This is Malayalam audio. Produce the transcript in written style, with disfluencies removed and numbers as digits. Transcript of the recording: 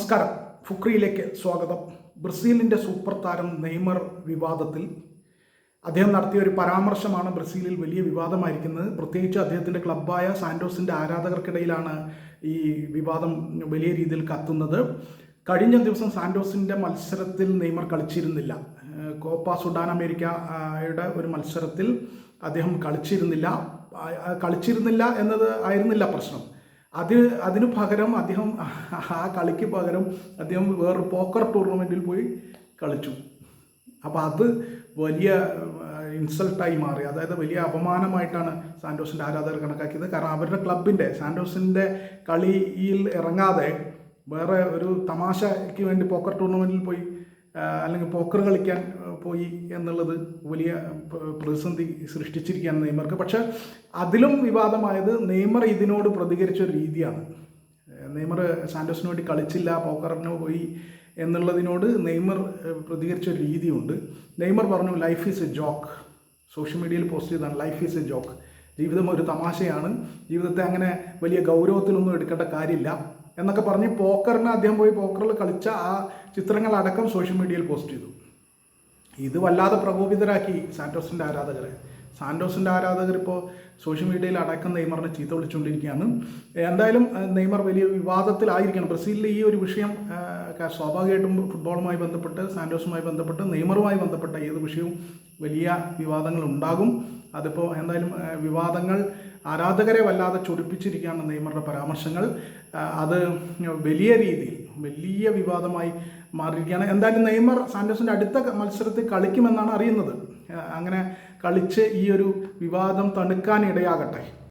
നമസ്കാരം. ഫുക്രിയിലേക്ക് സ്വാഗതം. ബ്രസീലിൻ്റെ സൂപ്പർ താരം നെയ്മർ വിവാദത്തിൽ അദ്ദേഹം നടത്തിയ ഒരു പരാമർശമാണ് ബ്രസീലിൽ വലിയ വിവാദമായിരിക്കുന്നത്. പ്രത്യേകിച്ച് അദ്ദേഹത്തിൻ്റെ ക്ലബ്ബായ സാന്റോസിൻ്റെ ആരാധകർക്കിടയിലാണ് ഈ വിവാദം വലിയ രീതിയിൽ കത്തുന്നത്. കഴിഞ്ഞ ദിവസം സാന്റോസിൻ്റെ മത്സരത്തിൽ നെയ്മർ കളിച്ചിരുന്നില്ല. കോപ്പ സുഡാൻ അമേരിക്കയുടെ ഒരു മത്സരത്തിൽ അദ്ദേഹം കളിച്ചിരുന്നില്ല എന്നത് ആയിരുന്നില്ല പ്രശ്നം. അതിനു പകരം അദ്ദേഹം ആ കളിക്ക് പകരം അദ്ദേഹം വേറൊരു പോക്കർ ടൂർണമെൻറ്റിൽ പോയി കളിച്ചു. അപ്പോൾ അത് വലിയ ഇൻസൾട്ടായി മാറി. അതായത് വലിയ അപമാനമായിട്ടാണ് സാന്റോസിൻ്റെ ആരാധകർ കണക്കാക്കിയത്. കാരണം അവരുടെ ക്ലബിൻ്റെ സാന്റോസിൻ്റെ കളിയിൽ ഇറങ്ങാതെ വേറെ ഒരു തമാശയ്ക്ക് വേണ്ടി പോക്കർ ടൂർണമെൻറ്റിൽ പോയി അല്ലെങ്കിൽ പോക്കർ കളിക്കാൻ പോയി എന്നുള്ളത് വലിയ പ്രതിസന്ധി സൃഷ്ടിച്ചിരിക്കുകയാണ് നെയ്മർക്ക്. പക്ഷേ അതിലും വിവാദമായത് നെയ്മർ ഇതിനോട് പ്രതികരിച്ച ഒരു രീതിയാണ്. നെയ്മർ സാന്റോസിന് വേണ്ടി കളിച്ചില്ല, പോക്കറിന് പോയി എന്നുള്ളതിനോട് നെയ്മർ പ്രതികരിച്ച ഒരു രീതിയുണ്ട്. നെയ്മർ പറഞ്ഞു, life is A joke. Social മീഡിയയിൽ പോസ്റ്റ് ചെയ്താണ്, ലൈഫ് ഈസ് എ ജോക്ക്. ജീവിതം ഒരു തമാശയാണ്, ജീവിതത്തെ അങ്ങനെ വലിയ ഗൗരവത്തിലൊന്നും എടുക്കേണ്ട കാര്യമില്ല എന്നൊക്കെ പറഞ്ഞ് പോക്കറിന് അദ്ദേഹം പോയി പോക്കറിൽ കളിച്ച ആ ചിത്രങ്ങളടക്കം സോഷ്യൽ മീഡിയയിൽ പോസ്റ്റ് ചെയ്തു. ഇത് വല്ലാതെ പ്രകോപിതരാക്കി സാന്റോസിൻ്റെ ആരാധകരെ. സാന്റോസിൻ്റെ ആരാധകർ ഇപ്പോൾ സോഷ്യൽ മീഡിയയിൽ അടക്കം നെയ്മറിനെ ചീത്ത വിളിച്ചുകൊണ്ടിരിക്കുകയാണ്. എന്തായാലും നെയ്മർ വലിയ വിവാദത്തിലായിരിക്കണം. ബ്രസീലിലെ ഈ ഒരു വിഷയം സ്വാഭാവികമായിട്ടും ഫുട്ബോളുമായി ബന്ധപ്പെട്ട്, സാന്റോസുമായി ബന്ധപ്പെട്ട്, നെയ്മറുമായി ബന്ധപ്പെട്ട ഏത് വിഷയവും വലിയ വിവാദങ്ങൾ ഉണ്ടാകും. അതിപ്പോൾ എന്തായാലും വിവാദങ്ങൾ ആരാധകരെ വല്ലാതെ ചൊടിപ്പിച്ചിരിക്കുകയാണ് നെയ്മറുടെ പരാമർശങ്ങൾ. അത് വലിയ വിവാദമായി മാറിയിരിക്കുകയാണ്. എന്തായാലും നെയ്മർ സാന്റോസിൻ്റെ അടുത്ത മത്സരത്തിൽ കളിക്കുമെന്നാണ് അറിയുന്നത്. അങ്ങനെ കളിച്ച് ഈ ഒരു വിവാദം തണുക്കാൻ ഇടയാകട്ടെ.